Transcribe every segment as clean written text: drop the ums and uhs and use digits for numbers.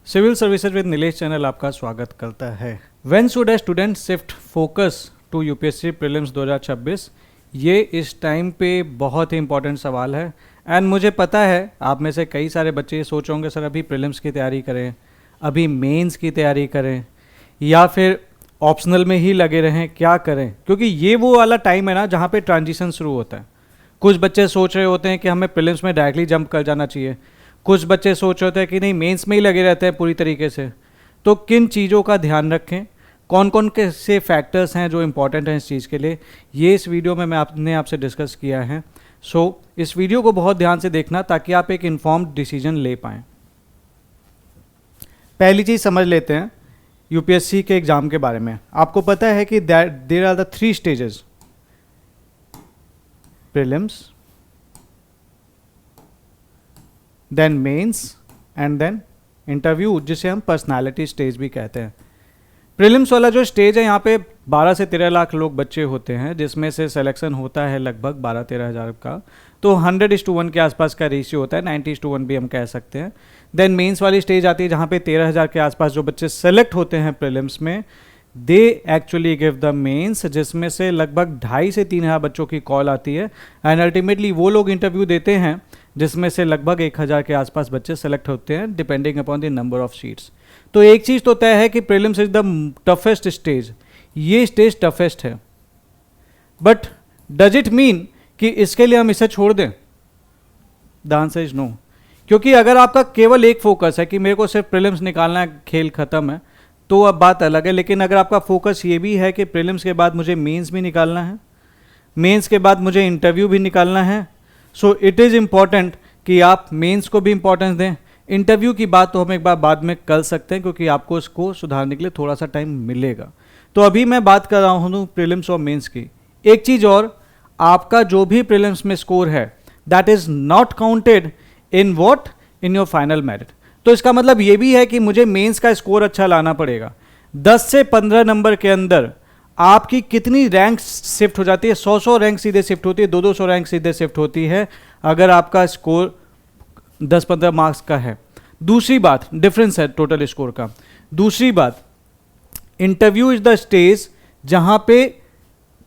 Civil services with Nilesh channel आपका स्वागत करता है। When should a student shift focus to UPSC prelims 2026? ये इस टाइम पे बहुत ही इंपॉर्टेंट सवाल है एंड मुझे पता है आप में से कई सारे बच्चे ये सोच होंगे सर अभी प्रीलिम्स की तैयारी करें, अभी मेंस की तैयारी करें या फिर ऑप्शनल में ही लगे रहें, क्या करें? क्योंकि ये वो वाला टाइम है ना जहाँ पे ट्रांजिशन शुरू होता है। कुछ बच्चे सोच रहे होते हैं कि हमें प्रीलिम्स में डायरेक्टली जंप कर जाना चाहिए, कुछ बच्चे सोच रहे होते हैं कि नहीं मेंस में ही लगे रहते हैं पूरी तरीके से। तो किन चीज़ों का ध्यान रखें, कौन कौन के से फैक्टर्स हैं जो इंपॉर्टेंट हैं इस चीज़ के लिए, ये इस वीडियो में मैं आपने आपसे डिस्कस किया है। सो इस वीडियो को बहुत ध्यान से देखना ताकि आप एक इन्फॉर्म्ड डिसीजन ले पाएँ। पहली चीज़ समझ लेते हैं यूपीएससी के एग्ज़ाम के बारे में। आपको पता है कि there are the 3 stages: prelims, then mains and then interview, जिसे हम पर्सनालिटी स्टेज भी कहते हैं। प्रीलिम्स वाला जो स्टेज है यहाँ पे 12 से 13 लाख लोग बच्चे होते हैं, जिसमें से सिलेक्शन होता है लगभग 12-13 हज़ार का। तो 100:1 के आसपास का रेशियो होता है, 90:1 भी हम कह सकते हैं। देन मेंस वाली स्टेज आती है जहाँ पे 13,000 के आसपास जो बच्चे सेलेक्ट होते हैं प्रीलिम्स में, they actually give the mains, जिसमें से लगभग 2,500 से 3,000 बच्चों की कॉल आती है एंड अल्टीमेटली वो लोग इंटरव्यू देते हैं जिसमें से लगभग 1,000 के आसपास बच्चे सेलेक्ट होते हैं depending upon the number of seats. तो एक चीज़ तो तय है कि prelims is the toughest stage, ये स्टेज टफेस्ट है। बट डज इट मीन कि इसके लिए हम इसे छोड़ दें? The answer is no. क्योंकि अगर आपका केवल एक फोकस है कि मेरे को सिर्फ प्रीलिम्स निकालना है, खेल खत्म है, तो अब बात अलग है। लेकिन अगर आपका फोकस ये भी है कि प्रीलिम्स के बाद मुझे मेंस भी निकालना है, मेंस के बाद मुझे इंटरव्यू भी निकालना है, सो इट इज़ इम्पॉर्टेंट कि आप मेंस को भी इंपॉर्टेंस दें। इंटरव्यू की बात तो हम एक बार बाद में कर सकते हैं क्योंकि आपको इसको सुधारने के लिए थोड़ा सा टाइम मिलेगा। तो अभी मैं बात कर रहा हूँ प्रीलिम्स और मेंस की। एक चीज़ और, आपका जो भी प्रीलिम्स में स्कोर है that is not counted in what, in your final merit. तो इसका मतलब ये भी है कि मुझे मेंस का स्कोर अच्छा लाना पड़ेगा। 10 से 15 नंबर के अंदर आपकी कितनी रैंक शिफ्ट हो जाती है? 100 रैंक सीधे शिफ्ट होती है, 200 रैंक सीधे शिफ्ट होती है अगर आपका स्कोर 10-15 मार्क्स का है। दूसरी बात, डिफरेंस है टोटल स्कोर का। दूसरी बात, इंटरव्यू इज द स्टेज जहां पे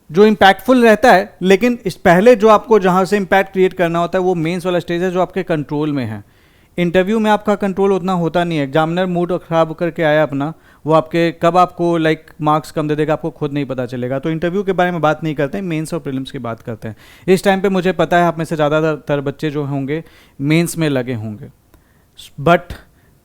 जो इम्पैक्टफुल रहता है, लेकिन इस पहले जो आपको जहां से इम्पैक्ट क्रिएट करना होता है वो मेंस वाला स्टेज है जो आपके कंट्रोल में है। इंटरव्यू में आपका कंट्रोल उतना होता नहीं है। एग्जामिनर मूड खराब करके आया अपना, वो आपके कब आपको मार्क्स कम दे देगा आपको खुद नहीं पता चलेगा। तो इंटरव्यू के बारे में बात नहीं करते हैं, मेंस और प्रीलिम्स की बात करते हैं। इस टाइम पे मुझे पता है आप में से ज़्यादातर बच्चे जो होंगे मेंस में लगे होंगे, बट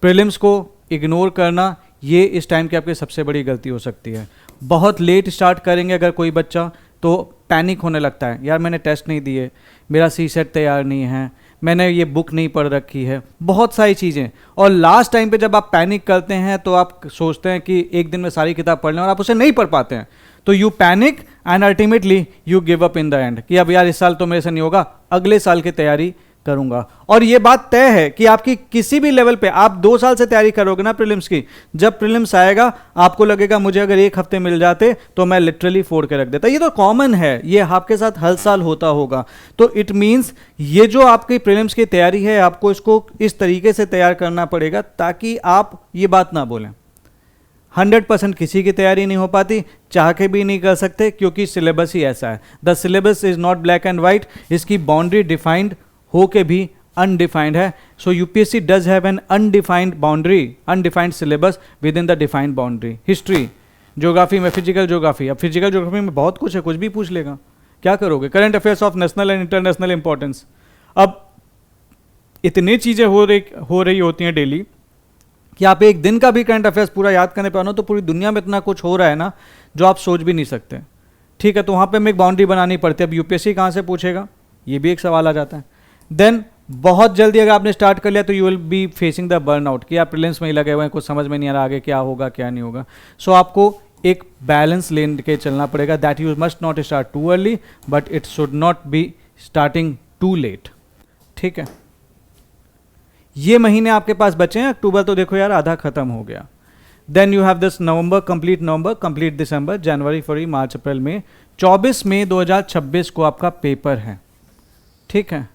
प्रीलिम्स को इग्नोर करना ये इस टाइम की आपकी सबसे बड़ी गलती हो सकती है। बहुत लेट स्टार्ट करेंगे अगर कोई बच्चा तो पैनिक होने लगता है, यार मैंने टेस्ट नहीं दिए, मेरा CSET तैयार नहीं है, मैंने ये बुक नहीं पढ़ रखी है, बहुत सारी चीज़ें। और लास्ट टाइम पे जब आप पैनिक करते हैं तो आप सोचते हैं कि एक दिन में सारी किताब पढ़ लें और आप उसे नहीं पढ़ पाते हैं। तो you panic and ultimately you give up in the end कि अब यार इस साल तो मेरे से नहीं होगा, अगले साल की तैयारी करूंगा। और ये बात तय है कि आपकी किसी भी लेवल पे आप 2 साल से तैयारी करोगे ना प्रीलिम्स की, जब प्रीलिम्स आएगा आपको लगेगा मुझे अगर 1 हफ्ते मिल जाते तो मैं लिटरली फोड़ के रख देता। ये तो कॉमन है, ये आपके साथ हर साल होता होगा। तो इट मीन्स ये जो आपकी प्रीलिम्स की तैयारी है आपको इसको इस तरीके से तैयार करना पड़ेगा ताकि आप ये बात ना बोलें 100% किसी की तैयारी नहीं हो पाती, चाह के भी नहीं कर सकते क्योंकि सिलेबस ही ऐसा है। The syllabus is not black and white, इसकी बाउंड्री डिफाइंड हो के भी अनडिफाइंड है। So UPSC does have an undefined boundary, undefined syllabus within the defined boundary. History, geography में फिजिकल ज्योग्राफी, अब फिजिकल ज्योग्राफी में बहुत कुछ है, कुछ भी पूछ लेगा, क्या करोगे? Current affairs of national and international importance. अब इतनी चीज़ें हो रही होती हैं डेली कि आप एक दिन का भी करंट अफेयर्स पूरा याद करने पर तो पूरी दुनिया में इतना कुछ हो रहा है ना जो आप सोच भी नहीं सकते। ठीक है, तो वहाँ पे हमें एक बाउंड्री बनानी पड़ती है। अब यूपीएससी कहाँ से पूछेगा, ये भी एक सवाल आ जाता है। देन बहुत जल्दी अगर आपने स्टार्ट कर लिया तो you will be facing the burnout कि आप प्रीलिम्स में ही लगे हुए हैं, कुछ समझ में नहीं आ रहा आगे क्या होगा क्या नहीं होगा। सो आपको एक बैलेंस लेके चलना पड़ेगा, that you must not start too early but it should not be starting too late. ठीक है, ये महीने आपके पास बचे हैं, अक्टूबर तो देखो यार आधा खत्म हो गया। Then you have this November, complete December, January, February, March, April, May. 24 मई 2026 को आपका पेपर है। ठीक है,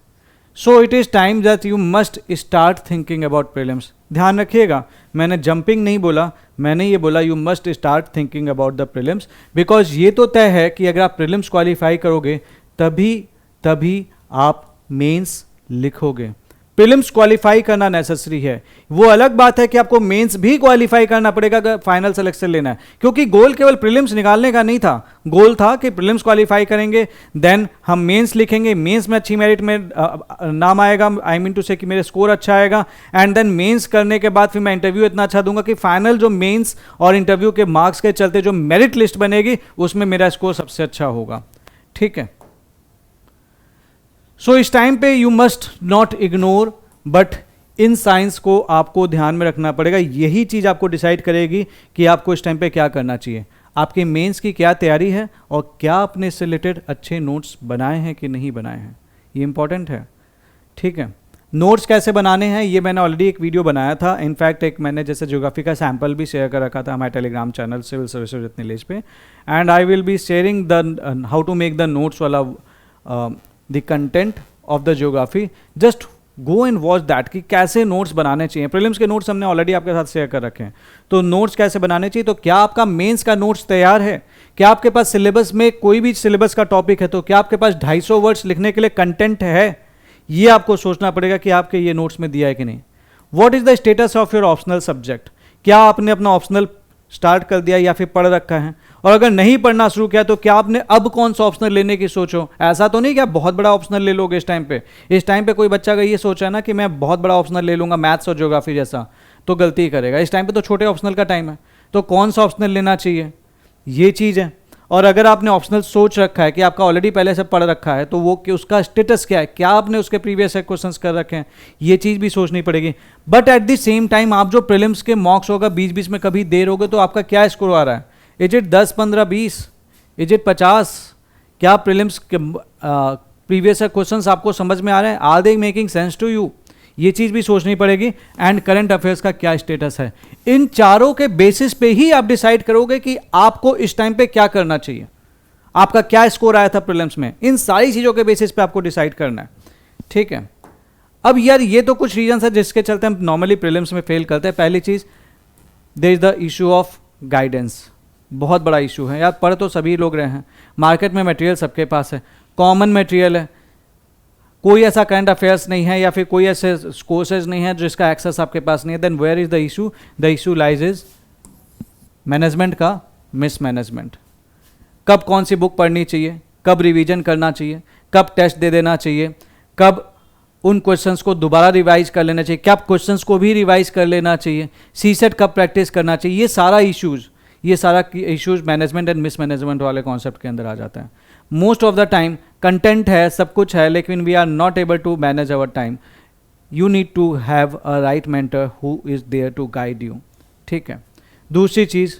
so it is time that you must start thinking about prelims. ध्यान रखिएगा, मैंने जंपिंग नहीं बोला, मैंने ये बोला you must start thinking about the prelims, because ये तो तय है कि अगर आप प्रीलिम्स क्वालिफाई करोगे तभी आप मेंस लिखोगे। प्रीलिम्स क्वालिफाई करना नेसेसरी है। वो अलग बात है कि आपको मेंस भी क्वालिफाई करना पड़ेगा अगर फाइनल सिलेक्शन लेना है, क्योंकि गोल केवल प्रीलिम्स निकालने का नहीं था, गोल था कि प्रीलिम्स क्वालिफाई करेंगे, देन हम मेंस लिखेंगे, मेंस में अच्छी मेरिट में नाम आएगा, आई मीन टू से कि मेरे स्कोर अच्छा आएगा, एंड देन मेंस करने के बाद फिर मैं इंटरव्यू इतना अच्छा दूंगा कि फाइनल जो मेंस और इंटरव्यू के मार्क्स के चलते जो मेरिट लिस्ट बनेगी उसमें मेरा स्कोर सबसे अच्छा होगा। ठीक है, सो इस टाइम पे you must not ignore, but in science को आपको ध्यान में रखना पड़ेगा। यही चीज़ आपको डिसाइड करेगी कि आपको इस टाइम पे क्या करना चाहिए, आपके मेंस की क्या तैयारी है और क्या आपने इससे रिलेटेड अच्छे नोट्स बनाए हैं कि नहीं बनाए हैं, ये इंपॉर्टेंट है। ठीक है, नोट्स कैसे बनाने हैं ये मैंने ऑलरेडी एक वीडियो बनाया था, इनफैक्ट एक मैंने जैसे ज्योग्राफी का सैम्पल भी शेयर कर रखा था हमारे टेलीग्राम चैनल सिविल सर्विसेज इतने लेज पे, and I will be sharing the how to make the notes वाला the content of the geography. Just go and watch that कि कैसे नोट्स बनाने चाहिए। प्रीलिम्स के नोट्स हमने ऑलरेडी आपके साथ शेयर कर रखे हैं, तो नोट्स कैसे बनाने चाहिए, तो क्या आपका मेंस का नोट्स तैयार है, क्या आपके पास सिलेबस में कोई भी सिलेबस का टॉपिक है तो क्या आपके पास 250 वर्ड्स लिखने के लिए कंटेंट है, ये आपको सोचना पड़ेगा कि आपके ये नोट्स में दिया है कि नहीं। What is the status of your optional subject, क्या आपने अपना ऑप्शनल स्टार्ट कर दिया या फिर पढ़ रखा है, और अगर नहीं पढ़ना शुरू किया तो क्या आपने अब कौन सा ऑप्शनल लेने की सोचो। ऐसा तो नहीं कि आप बहुत बड़ा ऑप्शनल ले लोगे इस टाइम पे। इस टाइम पे कोई बच्चा अगर ये सोचा है ना कि मैं बहुत बड़ा ऑप्शनल ले लूंगा मैथ्स और ज्योग्राफी जैसा, तो गलती करेगा। इस टाइम पे तो छोटे ऑप्शनल का टाइम है, तो कौन सा ऑप्शनल लेना चाहिए, ये चीज़ है। और अगर आपने ऑप्शनल सोच रखा है कि आपका ऑलरेडी पहले से पढ़ रखा है, तो वो कि उसका स्टेटस क्या है, क्या आपने उसके प्रीवियस क्वेश्चंस कर रखे हैं, ये चीज़ भी सोचनी पड़ेगी। But at the same time आप जो प्रीलिम्स के मॉक्स होगा, बीच बीच में कभी देर होगा, तो आपका क्या स्कोर आ रहा है, इज इट 10, 15, 20, इज इट 50, क्या प्रीलिम्स के प्रीवियस क्वेश्चंस आपको समझ में आ रहे हैं, are they making sense to you, ये चीज़ भी सोचनी पड़ेगी। एंड करंट अफेयर्स का क्या स्टेटस है, इन चारों के बेसिस पे ही आप डिसाइड करोगे कि आपको इस टाइम पे क्या करना चाहिए, आपका क्या स्कोर आया था प्रीलिम्स में, इन सारी चीज़ों के बेसिस पे आपको डिसाइड करना है। ठीक है, अब यार ये तो कुछ रीजन है जिसके चलते हम नॉर्मली प्रीलिम्स में फेल करते हैं। पहली चीज़, there is the issue of guidance, बहुत बड़ा इशू है यार। पढ़ तो सभी लोग रहे हैं, मार्केट में मटेरियल सबके पास है, कॉमन मटेरियल है, कोई ऐसा करंट अफेयर्स नहीं है या फिर कोई ऐसे कोर्सेज नहीं है जिसका एक्सेस आपके पास नहीं है। Then where is the issue, the issue lies is management का मिसमैनेजमेंट। कब कौन सी बुक पढ़नी चाहिए, कब रिवीजन करना चाहिए, कब टेस्ट दे देना चाहिए, कब उन क्वेश्चंस को दोबारा रिवाइज कर लेना चाहिए, कब क्वेश्चंस को भी रिवाइज कर लेना चाहिए, सीसेट कब प्रैक्टिस करना चाहिए, ये सारा इश्यूज मैनेजमेंट एंड मिसमैनेजमेंट वाले कॉन्सेप्ट के अंदर आ जाता है। Most of the time content है, सब कुछ है, लेकिन we are not able to manage our time. You need to have a right mentor who is there to guide you. ठीक है, दूसरी चीज़,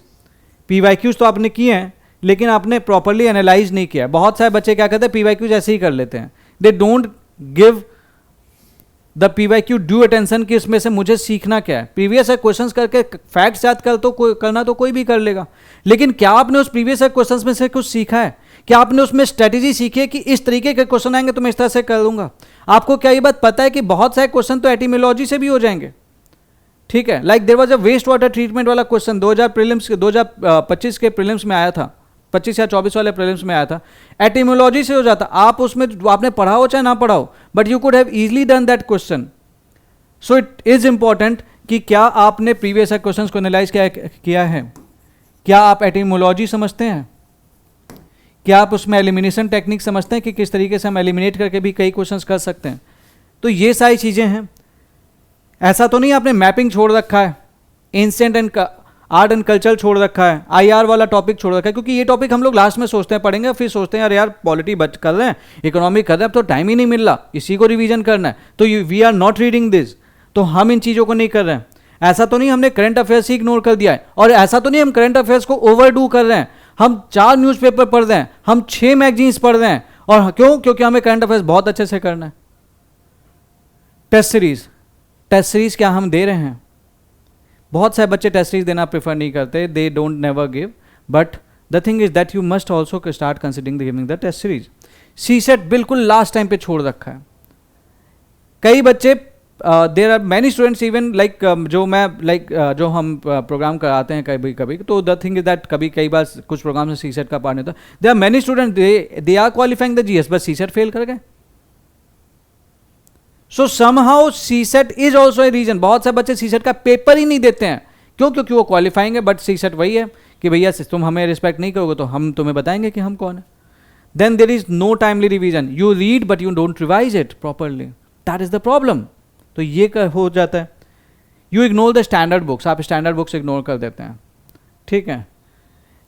पीवाईक्यूज तो आपने किए हैं लेकिन आपने प्रॉपरली एनालाइज नहीं किया। बहुत सारे बच्चे क्या करते हैं, पीवाईक्यूज ऐसे ही कर लेते हैं, they don't give the PYQ due attention कि इसमें से मुझे सीखना क्या है। प्रीवियस क्वेश्चंस करके फैक्ट्स याद करना तो कोई भी कर लेगा, लेकिन क्या आपने उस प्रीवियस क्वेश्चंस में से कुछ सीखा है, क्या आपने उसमें स्ट्रेटेजी सीखी है कि इस तरीके के क्वेश्चन आएंगे तो मैं इस तरह से कर दूंगा। आपको क्या ये बात पता है कि बहुत सारे क्वेश्चन तो एटिमोलॉजी से भी हो जाएंगे। ठीक है, like there was a waste water treatment वाला क्वेश्चन 2025 के प्रीलिम्स में आया था, 25 या 24 वाले प्रीलिम्स में आया था, एटिमोलॉजी से हो जाता। आप उसमें आपने पढ़ा हो चाहे ना पढ़ा हो, but you could have easily done that question. So it is important कि क्या आपने प्रीवियस क्वेश्चंस को एनालाइज किया है, क्या आप एटिमोलॉजी समझते हैं, क्या आप उसमें एलिमिनेशन टेक्निक समझते हैं कि किस तरीके से हम एलिमिनेट करके भी कई क्वेश्चंस कर सकते हैं। तो ये सारी चीज़ें हैं। ऐसा तो नहीं आपने मैपिंग छोड़ रखा है, ancient and art and culture छोड़ रखा है, आईआर वाला टॉपिक छोड़ रखा है, क्योंकि ये टॉपिक हम लोग लास्ट में सोचते हैं पढ़ेंगे, फिर सोचते हैं यार पॉलिटी कर रहे हैं, इकोनॉमी कर रहे हैं, अब तो टाइम ही नहीं मिल रहा, इसी को रिवीजन करना है, तो we are not reading this, तो हम इन चीज़ों को नहीं कर रहे हैं। ऐसा तो नहीं हमने करंट अफेयर्स ही इग्नोर कर दिया है, और ऐसा तो नहीं हम करंट अफेयर्स को ओवरडू कर रहे हैं, हम 4 न्यूज़पेपर पढ़ रहे हैं, हम 6 मैगजीन्स पढ़ रहे हैं, और क्यों, क्योंकि हमें करंट अफेयर्स बहुत अच्छे से करना है। टेस्ट सीरीज क्या हम दे रहे हैं? बहुत सारे बच्चे टेस्ट सीरीज देना प्रेफर नहीं करते, they don't never give, but the thing is that you must also start considering the giving the test series. CSAT बिल्कुल लास्ट टाइम पे छोड़ रखा है। कई बच्चे there are many students even like जो मैं जो हम प्रोग्राम कराते हैं कभी कभी, तो द थिंग इज दैट कभी कई बार कुछ प्रोग्राम में सी सेट का पार्ट नहीं होता, they are many student they are qualifying the GS but CSAT fail कर गए. So somehow CSAT is also a reason. बहुत से बच्चे सी सेट का पेपर ही नहीं देते हैं. क्यों? क्योंकि वो क्वालिफाइंग है, बट सी सेट वही है कि भैया तुम हमें रिस्पेक्ट नहीं करोगे तो हम तुम्हें बताएंगे कि हम कौन है. Then there is no timely revision. You read but you don't revise it properly. That is the problem. तो ये हो जाता है. You ignore the standard books. आप स्टैंडर्ड बुक्स इग्नोर कर देते हैं. ठीक है.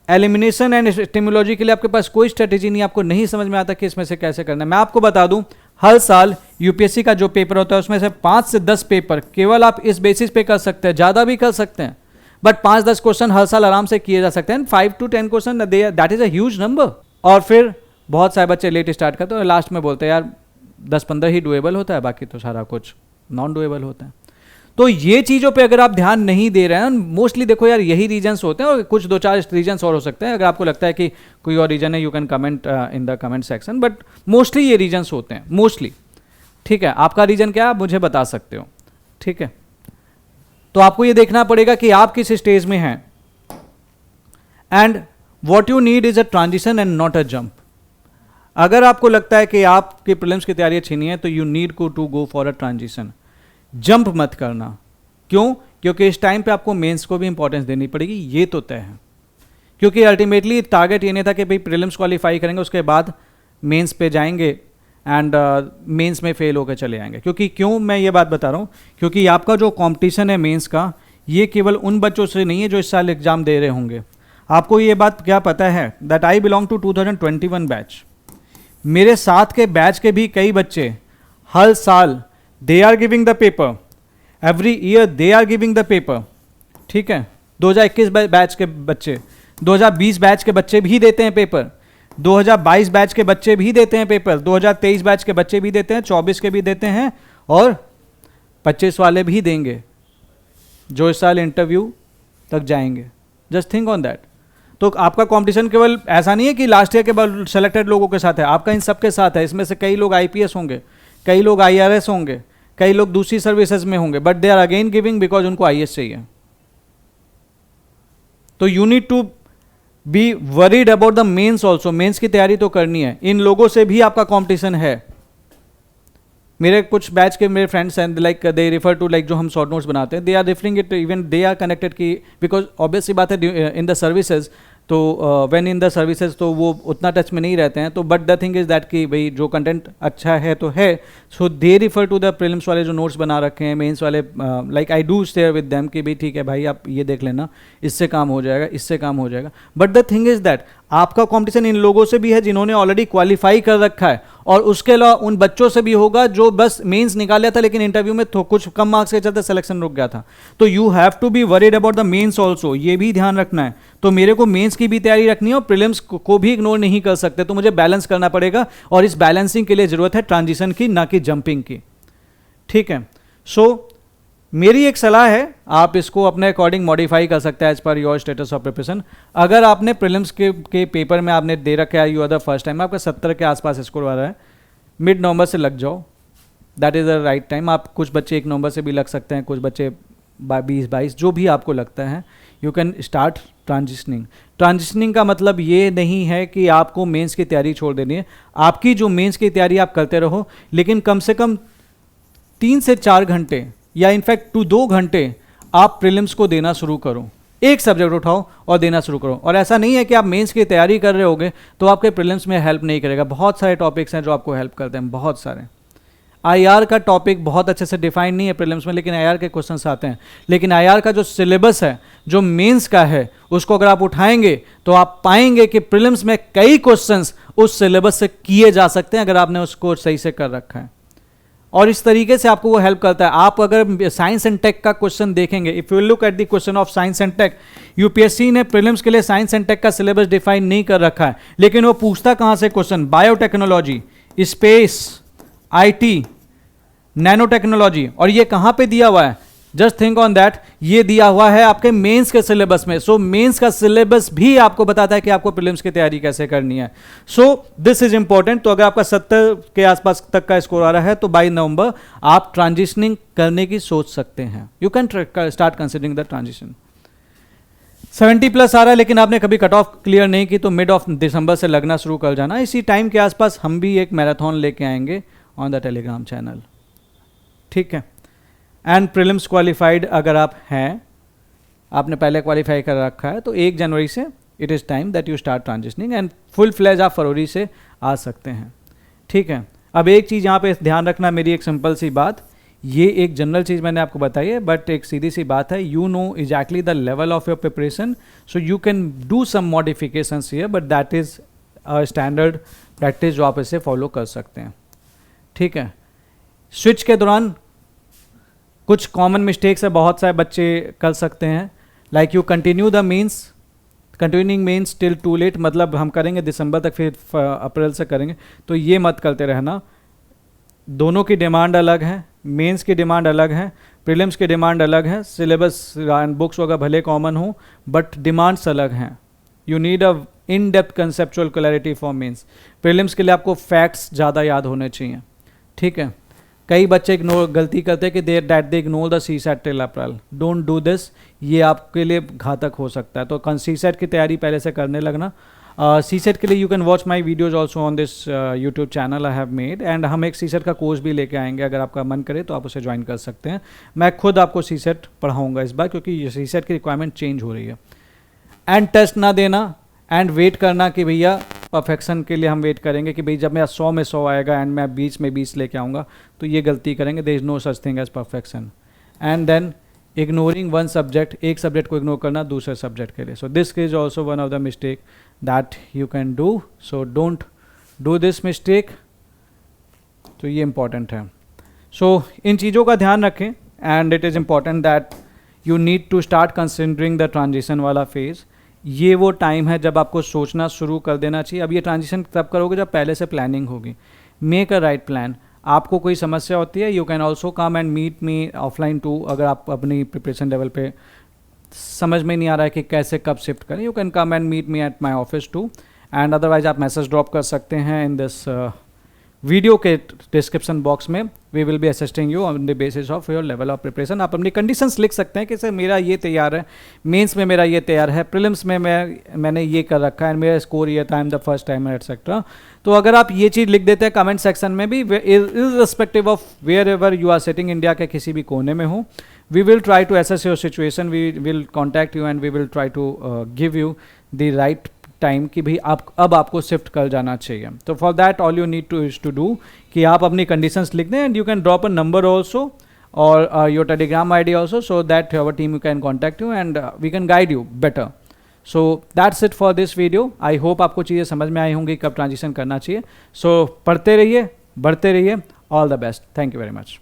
एलिमिनेशन एंड एपिस्टेमोलॉजी के लिए आपके पास कोई स्ट्रेटेजी नहीं, आपको नहीं समझ में आता कि इसमें से कैसे करना है. मैं आपको बता दूं, हर साल यूपीएससी का जो पेपर होता है उसमें से 5 से 10 पेपर केवल आप इस बेसिस पे कर सकते हैं, ज़्यादा भी कर सकते हैं, बट 5-10 क्वेश्चन हर साल आराम से किए जा सकते हैं. 5 to 10 question, that is a huge number. और फिर बहुत सारे बच्चे लेट स्टार्ट करते हैं और लास्ट में बोलते हैं यार 10-15 ही डुएबल होता है, बाकी तो सारा कुछ नॉन डुएबल होता है. तो ये चीज़ों पे अगर आप ध्यान नहीं दे रहे हैं, मोस्टली देखो यार यही रीजन्स होते हैं, और कुछ 2-4 रीजन्स और हो सकते हैं. अगर आपको लगता है कि कोई और रीजन है, you can comment in the comment section, but mostly ये रीजन्स होते हैं मोस्टली. ठीक है. आपका रीजन क्या है आप मुझे बता सकते हो. ठीक है. तो आपको ये देखना पड़ेगा कि आप किस स्टेज में हैं, and what you need is a transition and not a jump. अगर आपको लगता है कि आपकी प्रीलिम्स की तैयारी अच्छी नहीं है तो you need to go for a transition. Jump मत करना. क्यों? क्योंकि इस टाइम पे आपको मेंस को भी इंपॉर्टेंस देनी पड़ेगी, ये तो तय है. क्योंकि अल्टीमेटली टारगेट ये नहीं था कि भाई प्रीलिम्स क्वालिफाई करेंगे उसके बाद मेंस पे जाएंगे एंड मेंस में फेल होकर चले आएंगे. क्यों मैं ये बात बता रहा हूँ? क्योंकि आपका जो कंपटीशन है मेंस का, ये केवल उन बच्चों से नहीं है जो इस साल एग्जाम दे रहे होंगे. आपको ये बात क्या पता है that I belong to 2021 batch. मेरे साथ के बैच के भी कई बच्चे हर साल they are giving the paper, every year they are giving the paper. ठीक है. 2021 बैच के बच्चे, 2020 बैच के बच्चे भी देते हैं पेपर, 2022 बैच के बच्चे भी देते हैं पेपर, 2023 बैच के बच्चे भी देते हैं, 24 के भी देते हैं, और 25 वाले भी देंगे जो इस साल इंटरव्यू तक जाएंगे. Just think on that. तो आपका कंपटीशन केवल ऐसा नहीं है कि लास्ट ईयर के सेलेक्टेड लोगों के साथ है, आपका इन सब के साथ है. इसमें से कई लोग आईपीएस होंगे, कई लोग आईआरएस होंगे, कई लोग दूसरी सर्विसेज में होंगे, but they are again giving because उनको आईएएस चाहिए. तो you need to be worried about the mains also. Mains की तैयारी तो करनी है. इन लोगों से भी आपका कंपटीशन है. मेरे कुछ बैच के मेरे फ्रेंड्स हैं, like they refer to like जो हम शॉर्ट नोट्स बनाते हैं, they are referring it, even they are connected की, बिकॉज ऑब्वियसली बात है इन द सर्विसेज, तो व्हेन इन द सर्विसेज तो वो उतना टच में नहीं रहते हैं. तो but the thing is that कि भाई जो कंटेंट अच्छा है तो है, so they refer to the prelims वाले जो नोट्स बना रखे हैं, मेंस वाले, like I do share with them कि भाई ठीक है भाई आप ये देख लेना, इससे काम हो जाएगा, इससे काम हो जाएगा. But the thing is that आपका कंपटीशन इन लोगों से भी है जिन्होंने ऑलरेडी क्वालिफाई कर रखा है, और उसके अलावा उन बच्चों से भी होगा जो बस मेंस निकाल लिया था लेकिन इंटरव्यू में तो कुछ कम मार्क्स के चलते सिलेक्शन रुक गया था. तो you have to be worried about the mains also. ये भी ध्यान रखना है. तो मेरे को मेंस की भी तैयारी रखनी है और प्रीलिम्स को भी इग्नोर नहीं कर सकते. तो मुझे बैलेंस करना पड़ेगा, और इस बैलेंसिंग के लिए जरूरत है ट्रांजिशन की, ना कि जंपिंग की. ठीक है. सो मेरी एक सलाह है, आप इसको अपने अकॉर्डिंग मॉडिफाई कर सकते हैं as per your status of preparation. अगर आपने प्रीलिम्स के पेपर में आपने दे रखा है, you are the first time, आपका 70 के आसपास स्कोर आ रहा है, मिड नवंबर से लग जाओ. That is the right time. आप कुछ बच्चे 1 नवंबर से भी लग सकते हैं, कुछ बच्चे 20-22, जो भी आपको लगता है, you can start transitioning. Transitioning का मतलब ये नहीं है कि आपको मेंस की तैयारी छोड़ देनी है. आपकी जो मेंस की तैयारी आप करते रहो, लेकिन कम से कम 3 से 4 घंटे या इनफैक्ट 2 घंटे आप प्रीलिम्स को देना शुरू करो. एक सब्जेक्ट उठाओ और देना शुरू करो. और ऐसा नहीं है कि आप मेंस की तैयारी कर रहे होगे तो आपके प्रीलिम्स में हेल्प नहीं करेगा. बहुत सारे टॉपिक्स हैं जो आपको हेल्प करते हैं, बहुत सारे. आईआर का टॉपिक बहुत अच्छे से डिफाइन नहीं है प्रीलिम्स में, लेकिन आईआर के क्वेश्चंस आते हैं. लेकिन आईआर का जो सिलेबस है, जो मेंस का है, उसको अगर आप उठाएंगे तो आप पाएंगे कि प्रीलिम्स में कई क्वेश्चंस उस सिलेबस से किए जा सकते हैं अगर आपने उसको सही से कर रखा है. और इस तरीके से आपको वो हेल्प करता है. आप अगर साइंस एंड टेक का क्वेश्चन देखेंगे, if you look at the question of science and tech, UPSC ने प्रीलिम्स के लिए साइंस एंड टेक का सिलेबस डिफाइन नहीं कर रखा है, लेकिन वो पूछता कहां से question? Biotechnology, space, IT, nano technology. और ये कहां पे दिया हुआ है? जस्ट थिंक ऑन दैट, ये दिया हुआ है आपके मेंस के सिलेबस में। सो मेंस का सिलेबस भी आपको बताता है कि आपको प्रीलिम्स की तैयारी कैसे करनी है। सो दिस इज इंपॉर्टेंट। तो अगर आपका 70 के आसपास तक का स्कोर आ रहा है तो बाय नवंबर आप ट्रांजिशनिंग करने की सोच सकते हैं। You can start considering the transition. 70 plus आ रहा है लेकिन आपने कभी कट ऑफ क्लियर नहीं की तो मिड ऑफ दिसंबर से लगना शुरू कर जाना। इसी टाइम के आसपास हम भी एक मैराथन लेके आएंगे ऑन द टेलीग्राम चैनल, ठीक है। एंड प्रीलिम्स क्वालिफाइड अगर आप हैं, आपने पहले क्वालिफाई कर रखा है, तो 1 जनवरी से it is time that you start transitioning and full fledge आप फरवरी से आ सकते हैं, ठीक है। अब एक चीज़ यहाँ पे ध्यान रखना, मेरी एक सिंपल सी बात, ये एक जनरल चीज़ मैंने आपको बताई है, बट एक सीधी सी बात है, you know exactly the level of your preparation, so you can do some modifications here, but that is standard practice जो आप इसे फॉलो कर सकते हैं, ठीक है। स्विच के दौरान कुछ कॉमन मिस्टेक्स है बहुत सारे बच्चे कर सकते हैं, like you continue the means, continuing means till too late, मतलब हम करेंगे दिसंबर तक फिर अप्रैल से करेंगे, तो ये मत करते रहना। दोनों की डिमांड अलग है, मेंस की डिमांड अलग है, प्रीलिम्स की डिमांड अलग है, सिलेबस एंड बुक्स वगैरह भले कॉमन हो बट डिमांड्स अलग हैं। You need a in depth conceptual clarity for mains. Prelims के लिए आपको फैक्ट्स ज़्यादा याद होने चाहिए, ठीक है। कई बच्चे गलती करते हैं कि दे ignore the CSAT till April. Don't do this, ये आपके लिए घातक हो सकता है। तो CSAT की तैयारी पहले से करने लगना। CSAT के लिए you can watch my videos also on this YouTube channel I have made, and हम एक CSAT का कोर्स भी लेके आएंगे, अगर आपका मन करे तो आप उसे ज्वाइन कर सकते हैं। मैं खुद आपको CSAT पढ़ाऊँगा इस बार, क्योंकि CSAT की रिक्वायरमेंट चेंज हो रही है। एंड टेस्ट ना देना एंड वेट करना कि भैया परफेक्शन के लिए हम वेट करेंगे कि भाई जब मेरा 100 में 100 आएगा एंड मैं 20 में 20 लेके आऊँगा, तो ये गलती करेंगे। There is no such thing as perfection. And then ignoring one subject, एक सब्जेक्ट को इग्नोर करना दूसरे सब्जेक्ट के लिए। So this is also one of the mistake that you can do, so don't do this mistake. तो ये important है। सो इन चीज़ों का ध्यान रखें, and it is important that you need to start considering the transition वाला फेज़। ये वो टाइम है जब आपको सोचना शुरू कर देना चाहिए। अब ये ट्रांजिशन तब करोगे जब पहले से प्लानिंग होगी। Make a right plan. आपको कोई समस्या होती है, you can also come and meet me offline too. अगर आप अपनी प्रिपरेशन लेवल पे समझ में नहीं आ रहा है कि कैसे कब शिफ्ट करें, you can come and meet me at my office too, and otherwise आप मैसेज ड्रॉप कर सकते हैं इन दिस वीडियो के डिस्क्रिप्शन बॉक्स में। We will be assisting you on the basis of your level of preparation. आप अपनी conditions लिख सकते हैं कि सर मेरा ये तैयार है, मेंस में मेरा ये तैयार है, प्रीलिम्स में मैंने ये कर रखा है, मेरा स्कोर ये था, I am the first timer etcetera. तो अगर आप ये चीज़ लिख देते हैं कमेंट सेक्शन में भी, irrespective of wherever you are sitting, India के किसी भी कोने में हो, we will try to assess your situation, we will contact you and we will try to give you the right time कि भाई आप अब आपको शिफ्ट कर जाना चाहिए। तो for that all you need to do कि आप अपनी कंडीशंस लिख दें, and you can drop a number also और your Telegram ID also, so that our team you can contact you and we can guide you better. So that's it for this video. I hope आपको चीज़ें समझ में आई होंगी कब transition करना चाहिए। सो पढ़ते रहिए, बढ़ते रहिए। All the best. Thank you very much.